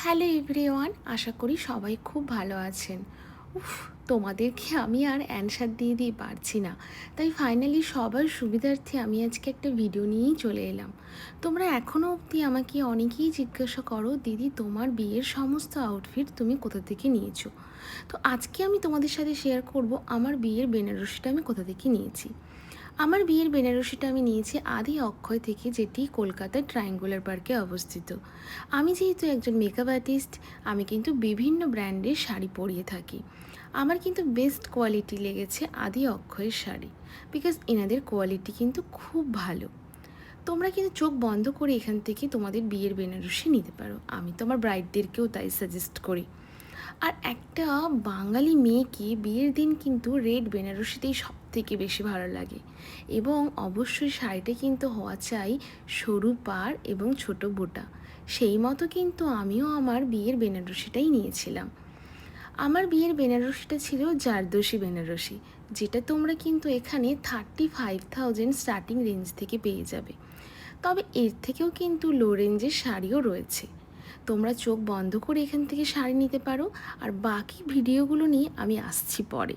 Hello everyone, আশা করি সবাই খুব ভালো আছেন। উফ, তোমাদেরকে আমি আর অ্যানসার দিয়ে পারছি না, তাই ফাইনালি সবার সুবিধার্থে আমি আজকে একটা ভিডিও নিয়েই চলে এলাম। তোমরা এখনও অবধি আমাকে অনেকেই জিজ্ঞাসা করো, দিদি তোমার বিয়ের সমস্ত আউটফিট তুমি কোথা থেকে নিয়েছো। তো আজকে আমি তোমাদের সাথে শেয়ার করব আমার বিয়ের বেনারসিটা আমি কোথা থেকে নিয়েছি। আমার বিয়ের বেনারসিটা আমি নিয়েছি আদি অক্ষয় থেকে, যেটি কলকাতার ট্রায়াঙ্গুলার পার্কে অবস্থিত। আমি যেহেতু একজন মেকআপ আর্টিস্ট, আমি কিন্তু বিভিন্ন ব্র্যান্ডের শাড়ি পরিয়ে থাকি। আমার কিন্তু বেস্ট কোয়ালিটি লেগেছে আদি অক্ষয়ের শাড়ি, বিকজ এনাদের কোয়ালিটি কিন্তু খুব ভালো। তোমরা কিন্তু চোখ বন্ধ করে এখান থেকে তোমাদের বিয়ের বেনারসি নিতে পারো, আমি তো আমার ব্রাইডদেরকেও তাই সাজেস্ট করি। আর একটা বাঙালি মেয়েকে বিয়ের দিন কিন্তু রেড বেনারসিতেই সব থেকে বেশি ভালো লাগে, এবং অবশ্যই শাড়িটা কিন্তু হওয়া চাই সরু পাড় এবং ছোট বোটা। সেই মতো কিন্তু আমিও আমার বিয়ের বেনারসিটাই নিয়েছিলাম। আমার বিয়ের বেনারসিটা ছিল জারদোসি বেনারসি, যেটা তোমরা কিন্তু এখানে 35,000 স্টার্টিং রেঞ্জ থেকে পেয়ে যাবে। তবে এর থেকেও কিন্তু লো রেঞ্জের শাড়িও রয়েছে। তোমরা চোখ বন্ধ করে এখান থেকে শাড়ি নিতে পারো, আর বাকি ভিডিওগুলো নিয়ে আমি আসছি পরে।